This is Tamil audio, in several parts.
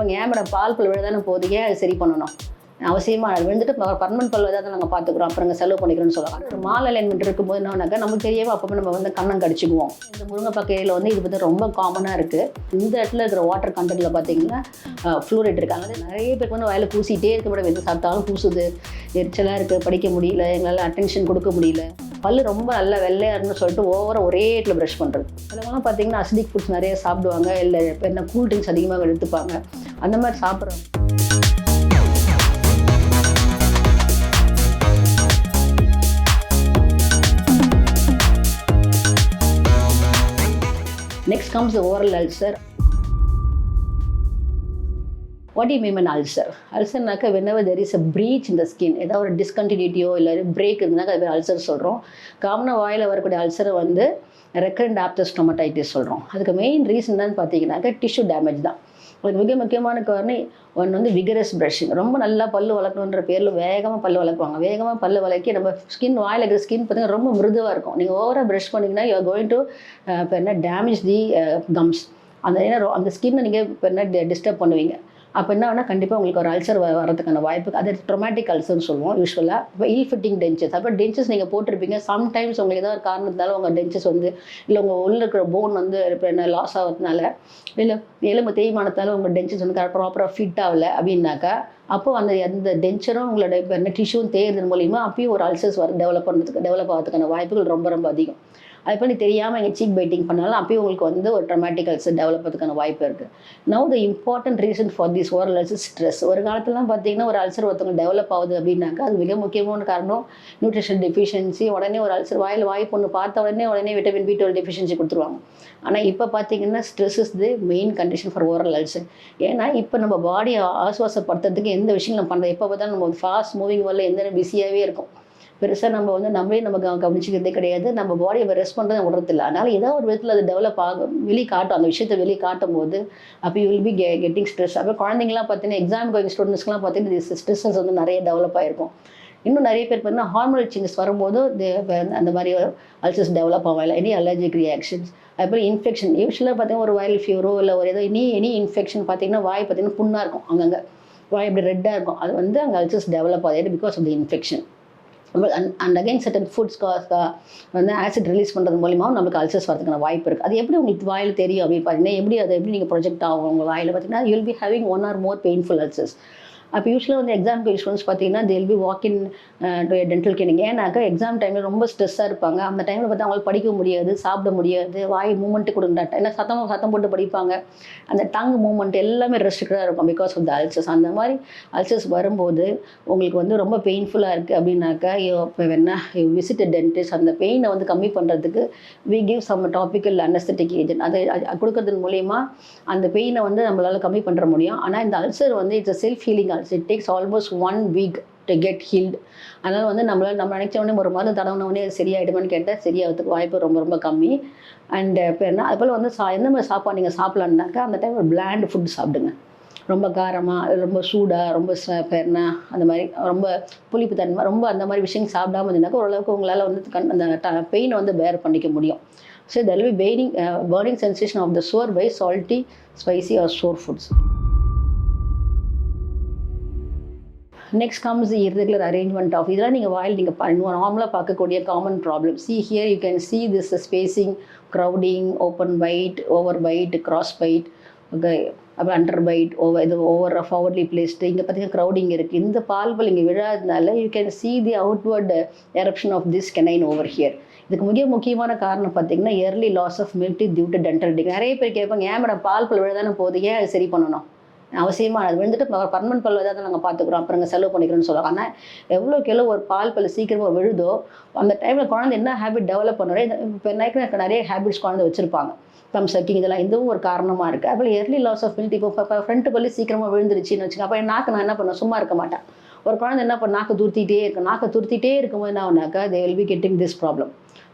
இப்போ ஏன் மேடம் பால் பல் விழ தானே போகுது, ஏன் அது சரி பண்ணணும்? அவசியமாக அது விழுந்துட்டு பர்மனன்ட் பல் ஏதாவது நாங்கள் பார்த்துக்குறோம், அப்புறம் நாங்கள் செலவு பண்ணிக்கிறோம்னு சொல்லுவாங்க. ஒரு மால் அலைன்மெண்ட் இருக்கும்போது என்னன்னாக்கா நமக்கு தெரியவே அப்போ நம்ம வந்து கண்ணம் கடிச்சிக்குவோம். இந்த முருங்கைப்பக்கையில் வந்து இது வந்து ரொம்ப காமனாக இருக்குது. இந்த இடத்துல இருக்கிற வாட்டர் கண்டென்ட்டில் பார்த்தீங்கன்னா ஃப்ளூரைட் இருக்காங்க. அது நிறைய பேருக்கு வந்து வயலில் பூசிகிட்டே இருக்க மேடம், எது சாப்பிட்டாலும் பூசுது, எரிச்சலாக இருக்குது, படிக்க முடியல, எங்களால் அட்டென்ஷன் கொடுக்க முடியல, பல் ரொம்ப நல்லா வெள்ளையாக இருக்குன்னு சொல்லிட்டு ஓவராக ஒரே இடத்துல ப்ரஷ் பண்ணுறது. அதெல்லாம் பார்த்தீங்கன்னா அசிடிக் ஃபுட்ஸ் நிறைய சாப்பிடுவாங்க, இல்லை என்ன கூல் ட்ரிங்க்ஸ் அதிகமாக எடுத்துப்பாங்க. அந்த மாதிரி சாப்பிட்றோம். Next comes the oral ulcer. What do you mean by ulcer? Ulcerனாக்கா whenever there is a breach in the skin, ஏதாவது ஒரு டிஸ்கண்டினியூட்டியோ இல்லை பிரேக் இருந்தாக்கா அது அல்சர் சொல்கிறோம். காமனாக வாயில் வரக்கூடிய அல்சரை வந்து ரெக்கரண்ட் ஆப்டர் ஸ்டொமடைட்டிஸ் சொல்கிறோம். அதுக்கு மெயின் ரீசன் என்னன்னு பார்த்தீங்கன்னாக்கா டிஷ்யூ டேமேஜ் தான். ஒரு மிக முக்கியமான காரணம் ஒன்று வந்து விகரஸ் ப்ரஷிங். ரொம்ப நல்லா பல் வளர்க்கணுன்ற பேரில் வேகமாக பல் வளர்க்குவாங்க. வேகமாக பல் வளர்க்கி நம்ம ஸ்கின் வாயில் இருக்கிற ஸ்கின் பார்த்தீங்கன்னா ரொம்ப மிருதுவாக இருக்கும். நீங்கள் ஓவராக ப்ரஷ் பண்ணிங்கன்னா யூ ஆர் கோயிங் டு இப்போ என்ன டேமேஜ் தி கம்ஸ். அந்த ஸ்கின்னை நீங்கள் இப்போ என்ன டிஸ்டர்ப் பண்ணுவீங்க. அப்போ என்ன ஆனால் கண்டிப்பாக உங்களுக்கு ஒரு அல்சர் வரதுக்கான வாய்ப்பு. அது ட்ரொமேட்டிக் அல்சர்னு சொல்லுவோம் யூஸ்வலாக. இப்போ இல் ஃபிட்டிங் டென்ச்சஸ், அப்போ டென்ச்சஸ் நீங்கள் போட்டிருப்பீங்க, சம்டைம்ஸ் உங்களுக்கு ஏதாவது ஒரு காரணத்தினால உங்கள் டென்ச்சஸ் வந்து இல்லை உங்கள் உள்ள இருக்கிற போன் வந்து இப்போ என்ன லாஸ் ஆகிறதுனால இல்லை எலும்பு தேய்மானத்தால் உங்கள் டென்ச்சஸ் வந்து ப்ராப்பராக ஃபிட் ஆகலை அப்படின்னாக்கா அப்போது அந்த டென்ச்சரும் உங்களோட இப்போ என்ன டிஷ்யூவும் தேய்றது மூலிமா அப்பயும் ஒரு அல்சர்ஸ் டெவலப் ஆகிறதுக்கான வாய்ப்புகள் ரொம்ப ரொம்ப அதிகம். அது பண்ணி தெரியாமல் எங்கள் சீக் பைட்டிங் பண்ணாலும் அப்பயும் உங்களுக்கு வந்து ஒரு ட்ரமாட்டிக் அல்சர் டெவலப் ஆகிறதுக்கான வாய்ப்பு இருக்குது. Now the important reason for this oral ulcer stress. ஒரு காலத்துலாம் பார்த்தீங்கன்னா ஒரு அல்சர் ஒருத்தவங்க டெவலப் ஆகுது அப்படின்னாக்கா அது மிக முக்கியமான காரணம் நியூட்ரிஷன் டெஃபிஷியன்சி. உடனே ஒரு அல்சர் வாய் பொண்ணு பார்த்த உடனே விட்டமின் B12 டெஃபிஷியன்சி கொடுத்துருவாங்க. ஆனால் இப்போ பார்த்தீங்கன்னா stress is the main condition for oral ulcer. ஏன்னா இப்போ நம்ம பாடியை ஆசுவாசப்படுத்துறதுக்கு எந்த விஷயம் நம்ம பண்ணுறது, எப்போ பார்த்தாலும் நம்ம ஃபாஸ்ட் மூவிங் வரல எந்த பிஸியாகவே இருக்கும். பெருசாக நம்ம வந்து நம்ம கவனிச்சிக்கிறதே கிடையாது. நம்ம பாடியை ரெஸ்ட் பண்ணுறது விடுறதில்லை. அதனால் ஏதாவது ஒரு விதத்தில் அது டெவலப் ஆகும், வெளிக்காட்டும். அந்த விஷயத்தை வெளிக்காட்டும் போது அப்போ you will be getting stress. அப்போ குழந்தைங்களாம் பார்த்தீங்கன்னா எக்ஸாம் கோயிங் ஸ்டூடெண்ட்ஸ்க்குலாம் பார்த்தீங்கன்னா ஸ்ட்ரெஸ்ஸஸ் வந்து நிறைய டெவலப் ஆகிருக்கும். இன்னும் நிறைய பேர் பார்த்தீங்கன்னா ஹார்மோனல் சேஞ்சஸ் வரும்போது அந்த மாதிரி அல்சர்ஸ் டெவலப் ஆகல. எனி அலர்ஜிக் ரியாக்ஷன்ஸ், அதுக்கப்புறம் இன்ஃபெக்ஷன். யூஸ்வலாக பார்த்தீங்கன்னா ஒரு வைரல் ஃபீவரோ இல்லை ஒரு ஏதோ எனி இன்ஃபெக்ஷன் பார்த்தீங்கன்னா வாய் பார்த்தீங்கன்னா புண்ணாக இருக்கும், அங்கங்கே வாய் இப்படி ரெட்டாக இருக்கும். அது வந்து அங்கே அல்சர்ஸ் டெவலப் ஆகுது because of the infection. And again certain foods வந்து ஆசிட் ரிலீஸ் பண்ணுறது மூலியமாக நம்மளுக்கு அல்சர்ஸ் வரதுக்கான வாய்ப்பு இருக்குது. அது எப்படி உங்களுக்கு வாயில் தெரியும் அப்படின்னு பார்த்தீங்கன்னா எப்படி நீங்கள் ப்ரொஜெக்ட் ஆகும் உங்கள் வாயில் பார்த்தீங்கன்னா you will be having 1 or more painful ulcers. அப்போ யூஸ்வலாக வந்து எக்ஸாம் ஸ்டூடெண்ட்ஸ் பார்த்தீங்கன்னா they will be walk in to dental clinic. ஏன்னாக்கா எக்ஸாம் டைமில் ரொம்ப ஸ்ட்ரெஸ்ஸாக இருப்பாங்க. அந்த டைமில் பார்த்தா அவங்களுக்கு படிக்க முடியாது, சாப்பிட முடியாது, வாய் மூமெண்ட்டு கொடுண்டாட்டா ஏன்னா சத்தம் போட்டு படிப்பாங்க. அந்த டங் மூமெண்ட் எல்லாமே ரெஸ்ட்ரிக்டாக இருக்கும் பிகாஸ் ஆஃப் த அல்சர்ஸ். அந்த மாதிரி அல்சர்ஸ் வரும்போது உங்களுக்கு வந்து ரொம்ப பெயின்ஃபுல்லாக இருக்குது அப்படின்னாக்கா இப்போ வேணா விசிட் டென்டிஸ்ட். அந்த பெயினை வந்து கம்மி பண்ணுறதுக்கு we give some topical anaesthetic agent. அதை கொடுக்கறது மூலிமா அந்த பெயினை வந்து நம்மளால் கம்மி பண்ணுற முடியும். ஆனால் இந்த அல்சர் வந்து it's self healing. It takes almost 1 week to get healed. அதனால் வந்து நம்ம நினைச்ச உடனே ஒரு மருந்து தடவுனே சரியாயிடுமான்னு கேட்டால் சரியாகிறதுக்கு வாய்ப்பு ரொம்ப ரொம்ப கம்மி. அண்ட் இப்போ என்ன அதுபோல் வந்து எந்த மாதிரி சாப்பாடு நீங்கள் சாப்பிட்லான்னாக்கா அந்த டைம் ஒரு பிளாண்ட் ஃபுட் சாப்பிடுங்க. ரொம்ப காரமாக, ரொம்ப சூடாக, ரொம்ப பெருனா அந்த மாதிரி ரொம்ப புளிப்பு தன்மை ரொம்ப அந்த மாதிரி விஷயங்கள் சாப்பிடாம இருந்தீங்கன்னாக்கா ஓரளவுக்கு உங்களால் வந்து அந்த பெயினை வந்து பேர் பண்ணிக்க முடியும். So there will be burning sensation of the sore by salty, spicy or sour foods. Next comes irregular arrangement of இதெல்லாம் நீங்கள் வாயில் நீங்கள் நார்மலாக பார்க்கக்கூடிய common problem. See here you can see this spacing, crowding, open bite, over bite, cross bite, okay, அப்புறம் under bite, over forwardly placed. இங்கே பார்த்தீங்கன்னா க்ரௌடிங் இருக்குது. இந்த பால்பல் இங்கே விழாததுனால you can see the outward eruption of this canine over here. இதுக்கு முக்கியமான காரணம் பார்த்தீங்கன்னா early loss of milk teeth due to dental decay. நிறைய பேர் கேட்பாங்க ஏன் மேடம் பால்பல் விழ தானே போகுது, ஏன் அது சரி பண்ணணும்? அவசியமாக அது விழுந்துட்டு பர்மனன்ட் பல் ஏதாவது நாங்கள் பார்த்துக்குறோம், அப்புறம் நாங்கள் செலவு பண்ணிக்கிறோன்னு சொல்லுவாங்க. ஆனால் எவ்வளோக்கு ஒரு பால் பல் சீக்கிரமாக விழுதோ அந்த டைமில் குழந்தை என்ன ஹேபிட் டெவலப் பண்ணுறோம். இப்போ நிறைய ஹேபிட்ஸ் குழந்தை வச்சுருப்பாங்க, கம் சக்கிங், இதெல்லாம் இதுவும் ஒரு காரணமாக இருக்குது. அதுபோல் early loss of milk. இப்போ ஃப்ரண்ட் பல்லு சீக்கிரமாக விழுந்துருச்சுன்னு வச்சுக்கோங்க. அப்போ நாக்கு நான் என்ன பண்ணுவேன், சும்மா இருக்க மாட்டேன். ஒரு குழந்தை என்ன பண்ண நாக்கு துருத்திட்டே இருக்கும்போது என்ன ஆகுனாக்கா they will be getting this problem.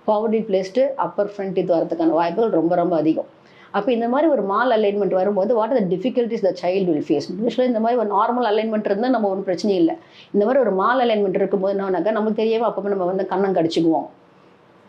Forwardly placed upper front teeth வரதுக்கான வாய்ப்புகள் ரொம்ப ரொம்ப அதிகம். அப்போ இந்த மாதிரி ஒரு மால் அலைன்மெண்ட் வரும்போது what are the difficulties the child will face. யூஸ்வலாக இந்த மாதிரி ஒரு நார்மல் அலைன்மெண்ட் இருந்தால் நம்ம ஒன்றும் பிரச்சனையும் இல்லை. இந்த மாதிரி ஒரு மால் அலைன்மெண்ட் இருக்கும்போது என்னன்னாக்கா நமக்கு தெரியாமல் அப்போ நம்ம வந்து கண்ணம் கடிச்சிக்குவோம்.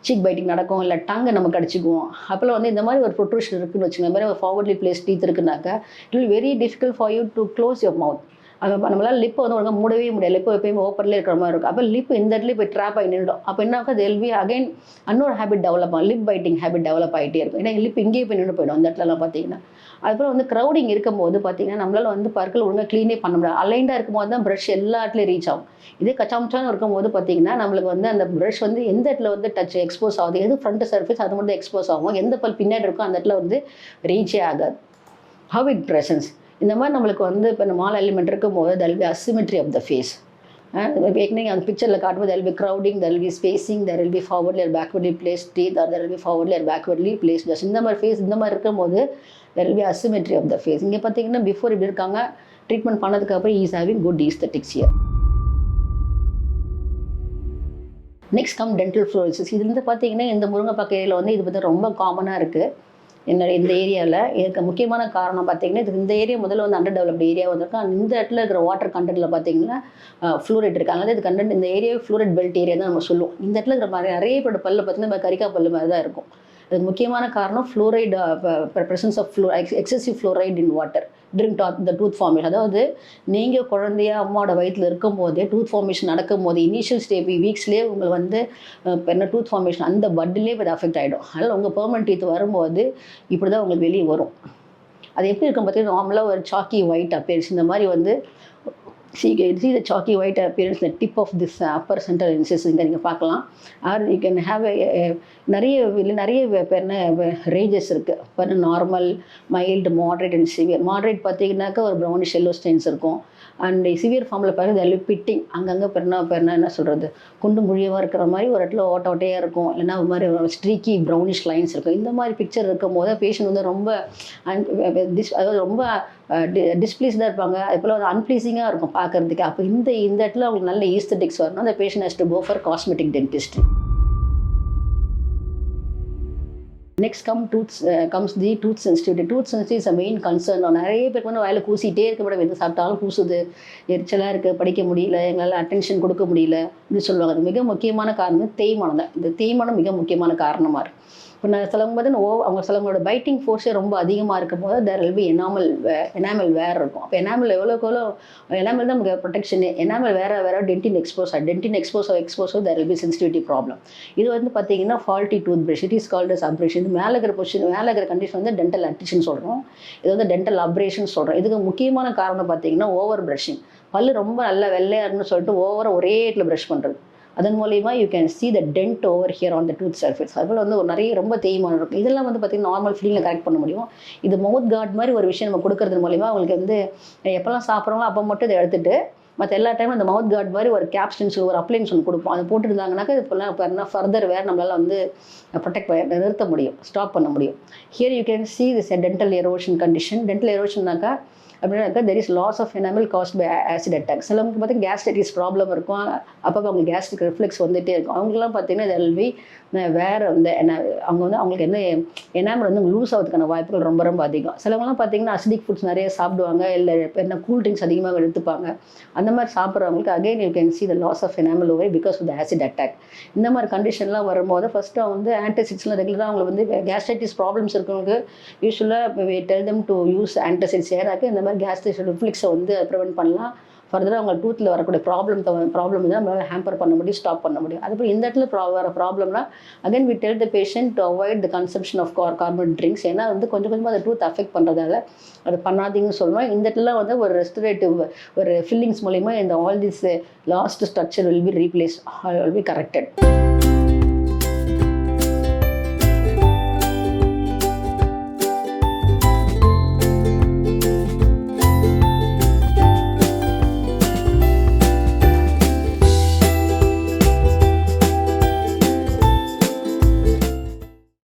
சீக் பைட்டிங் நடக்கும், இல்லை டங்கை நம்ம கடிச்சிக்குவோம். அப்போல்லாம் வந்து இந்த மாதிரி ஒரு ப்ரொட்ரூஷன் இருக்குன்னு வச்சுக்கோங்க, இந்த மாதிரி ஒரு ஃபார்வர்ட்லி பிளேஸ் டீத் இருக்குனாக்கா it will very difficult for you to close your mouth. அது நம்மளால் லிப்பை வந்து ஒழுங்காக மூடவே முடியாது, லிப்பை எப்பயுமே ஓப்பன்லேயே இருக்கிற மாதிரி இருக்கும். அப்போ லிப் இந்த இடத்துல போய் ட்ராப் ஆகி நின்றுடும். அப்போ என்னாக்கா அது எல்வி அகைன் இன்னொரு ஹேபிட் டெவலப் ஆகும், லிப் பைட்டிங் ஹேபிட் டெவலப் ஆகிட்டே இருக்கும். ஏன்னா லிப் இங்கேயே போய் நின்று போயிடும் அந்த இடத்துலலாம் பார்த்தீங்கன்னா. அதுக்கப்புறம் வந்து க்ரௌடிங் இருக்கும்போது பார்த்தீங்கன்னா நம்மளால் வந்து பற்கள் ஒழுங்காக க்ளீனே பண்ண முடியாது. அலைண்டாக இருக்கும்போது தான் ப்ரஷ் எல்லா இடத்துலையும் ரீச் ஆகும். இதே கச்சாமுச்சான்னு இருக்கும்போது பார்த்தீங்கன்னா நம்மளுக்கு வந்து அந்த ப்ரஷ் வந்து எந்த இடத்துல வந்து டச் எக்ஸ்போஸ் ஆகுது, எது ஃப்ரண்ட் சர்ஃபேஸ் அது மட்டும் எக்ஸ்போஸ் ஆகும், எந்த பல் பின்னாடி இருக்கோ அந்த இடத்துல வந்து ரீச்சே ஆகாது. ஹவ் இட் ப்ரெசன்ஸ் இந்த மாதிரி நம்மளுக்கு வந்து இப்போ இந்த மால் எலிமெண்ட் இருக்கும்போது there will be asymmetry of the face. ஏற்கனவே அந்த பிக்சரில் காட்டும்போது there will be crowding, there will be spacing, there will be forwardly or backwardly placed teeth, or there will be forwardly or backwardly placed dust. இந்த மாதிரி ஃபேஸ் இந்த மாதிரி இருக்கும்போது there will be asymmetry of the face. இங்கே பார்த்தீங்கன்னா பிஃபோர் இப்படி இருக்காங்க, ட்ரீட்மெண்ட் பண்ணதுக்கப்புறம் is having good aesthetics here. Next come dental ஃப்ளோரிசிஸ். இது வந்து பார்த்தீங்கன்னா இந்த முருங்கைப்பாக்கு ஏரியாவில் வந்து இது வந்து ரொம்ப காமனாக இருக்குது என்னோட இந்த ஏரியாவில். இதுக்கு முக்கியமான காரணம் பார்த்தீங்கன்னா இதுக்கு இந்த ஏரியா முதல்ல வந்து அண்டர் டெவலப்டு ஏரியா வந்திருக்கும். இந்த இடத்துல இருக்கிற வாட்டர் கண்டென்ட்டில் பார்த்தீங்கன்னா ஃப்ளூரைட் இருக்குது. அதனால இது கண்டென்ட் இந்த ஏரியாவே ஃப்ளூரைட் பெல்ட் ஏரியா தான் நம்ம சொல்லுவோம். இந்த இடத்துல இருக்கிற மாதிரி நிறைய பேரோட பல்ல பார்த்தீங்கன்னா நம்ம கரிக்கா பல்லு மாதிரி தான் இருக்கும். அதுக்கு முக்கியமான காரணம் fluoride, presence of excessive fluoride in water drink the tooth formation. அதாவது நீங்கள் குழந்தையா அம்மாவோட வயிற்றில் இருக்கும்போதே டூத் ஃபார்மேஷன் நடக்கும்போது இனிஷியல் ஸ்டேஜ் வீக்ஸ்லேயே உங்களுக்கு வந்து என்ன டூத் ஃபார்மேஷன் அந்த பட்டிலே இது அஃபெக்ட் ஆகிடும். அதனால் உங்கள் பெர்மனன்ட் டீத் வரும்போது இப்படி தான் உங்களுக்கு வெளியே வரும். அது எப்படி இருக்கும் பார்த்தீங்கன்னா நார்மலாக ஒரு சாக்கி ஒயிட் அப்பேரன்ஸ் இந்த மாதிரி வந்து see the chalky white appearance the tip of this upper central incision இங்கே நீங்கள் பார்க்கலாம். ஆர் யூ கேன் ஹேவ் நிறைய ரேஞ்சஸ் இருக்குது. இப்போ normal, mild, moderate and severe. Moderate பார்த்தீங்கன்னாக்கா ஒரு ப்ரௌனிஷ் எல்லோ ஸ்டெயின்ஸ் இருக்கும். அண்ட் சிவியர் ஃபார்மில் பாருங்கள் எல்லாம் பிட்டிங், அங்கங்கே பெருனா என்ன சொல்கிறது குண்டு முழியமாக இருக்கிற மாதிரி ஒரு இடத்துல ஓட்டையாக இருக்கும், இல்லைன்னா ஒரு மாதிரி ஸ்ட்ரீக்கி ப்ரௌனிஷ் லைன்ஸ் இருக்கும். இந்த மாதிரி பிக்சர் இருக்கும் போது பேஷண்ட் வந்து ரொம்ப அதாவது ரொம்ப டிஸ்பிளீஸ்டாக இருப்பாங்க. அது போல் ஒரு அன்ப்ளீசிங்காக இருக்கும் பார்க்குறதுக்கு. அப்போ இந்த இடத்துல அவங்களுக்கு நல்ல ஈஸ்தெட்டிக்ஸ் வரணும். அந்த patient has to go for cosmetic dentistry. Next comes the tooth sensitivity. Tooth sensitivity is a main concern. நிறைய பேருக்கு வந்து வாயில் கூசிகிட்டே இருக்க மேடம், எது சாப்பிட்டாலும் கூசுது, எரிச்சலாக இருக்குது, படிக்க முடியல, எங்களால் அட்டென்ஷன் கொடுக்க முடியல அப்படின்னு சொல்லுவாங்க. அது மிக முக்கியமான காரணம் தேய்மானம் தான். இந்த தேய்மானம் மிக முக்கியமான காரணமாக இருக்குது. இப்போ நான் சிலம்போது அவங்க சிலவங்களோட பைட்டிங் ஃபோர்ஸே ரொம்ப அதிகமாக இருக்கும் போது there will be enamel wear இருக்கும். அப்போ எனாமல் எவ்வளோக்கு எனாமல் தான் நமக்கு ப்ரொடெக்ஷனு. எனாமல் வேறு dentin expose there will be sensitivity problem. இது வந்து பார்த்தீங்கன்னா faulty tooth brush, it is called as abrasion. இது மேலே இருக்கிற கண்டிஷன் வந்து டென்டல் அட்டிஷன் சொல்கிறோம். இது வந்து டென்டல் அப்ரேஷன் சொல்கிறோம். இதுக்கு முக்கியமான காரணம் பார்த்தீங்கன்னா ஓவர் ப்ரஷிங். பல்லு ரொம்ப நல்லா வெள்ளையாருன்னு சொல்லிட்டு ஓவராக ஒரே இடத்துல ப்ரஷ் பண்ணுறது. அதன் மூலிமா you can see the dent over here on the tooth surface. அதுபோல் வந்து ஒரு நிறைய ரொம்ப தேய்மானம் இருக்கும். இதெல்லாம் வந்து பார்த்திங்கன்னா நார்மல் ஃபீலிங்கில் கரெக்ட் பண்ண முடியும். இது மவுத் கார்டு மாதிரி ஒரு விஷயம் நம்ம கொடுக்கறது மூலிமா அவங்களுக்கு வந்து எப்போல்லாம் சாப்பிட்றோங்களோ அப்போ மட்டும் இதை எடுத்துகிட்டு மற்ற எல்லா டைமும் அந்த மவுத் கார்டு மாதிரி ஒரு கேப்ஸ்டன்ஸ் ஒரு அப்ளைன்ஸ் ஒன்று கொடுப்போம். அதை போட்டுருந்தாங்கனாக்கா இப்போல்லாம் இப்போ என்ன ஃபர்தர் வேறு நம்மளால் வந்து நிறுத்த முடியும், ஸ்டாப் பண்ண முடியும். Here you can see this dental erosion condition. Dental எரோஷன்னாக்கா அப்படின்னாக்கா there is loss of enamel caused by acid attack. சிலவங்களுக்கு பார்த்தீங்கன்னா கேஸ்ட்ரைட்டிஸ் ப்ராப்ளம் இருக்கும், அப்போ அவங்க கேஸ்ட்ரிக் ரிஃப்ளெக்ஸ் வந்துகிட்டே இருக்கும். அவங்களாம் பார்த்தீங்கன்னா தெர் வில் பி வேறு வந்து அவங்க வந்து அவங்களுக்கு என்ன எனாமல் வந்து லூஸ் ஆகிறதுக்கான வாய்ப்புகள் ரொம்ப ரொம்ப அதிகம். சிலவங்களாம் பார்த்தீங்கன்னா அசிடிக் ஃபுட்ஸ் நிறைய சாப்பிடுவாங்க, இல்லை என்ன கூல் ட்ரிங்க்ஸ் அதிகமாக எடுத்துப்பாங்க. அந்த மாதிரி சாப்பிட்றவங்களுக்கு again you can see the loss of enamel over because of the acid attack. இந்த மாதிரி கண்டிஷன்லாம் வரும்போது ஃபஸ்ட்டு வந்து ஆன்டாசிட்ஸ்லாம் ரெகுலராக அவங்களுக்கு வந்து கேஸ்ட்ரைட்டிஸ் ப்ராப்ளம்ஸ் இருக்கவங்களுக்கு யூஸ்வலாக tell them to use antacids. ஏன்னாக்க இந்த மாதிரி கேஸ்ட்ரைட்டிஸ் ரிஃப்ளெக்ஸை வந்து ப்ரிவென்ட் பண்ணலாம். ஃபர்தராக அவங்க டூத்தில் வரக்கூடிய ப்ராப்ளம் வந்து நம்மளால் ஹேம்பர் பண்ண முடியும், ஸ்டாப் பண்ண முடியும். அதுபோல் இந்த இடத்துல வர ப்ராப்ளம்னா again we tell the patient to avoid the consumption of carbon drinks. ஏன்னா வந்து கொஞ்சம் கொஞ்சமாக அந்த டூத் அஃபெக்ட் பண்ணுறதால அது பண்ணாதீங்கன்னு சொல்லுவோம். இந்த இடத்துல வந்து ஒரு ரெஸ்டரேட்டிவ் ஒரு ஃபில்லிங்ஸ் மூலிமா இந்த all this last structure will be replace, will be corrected.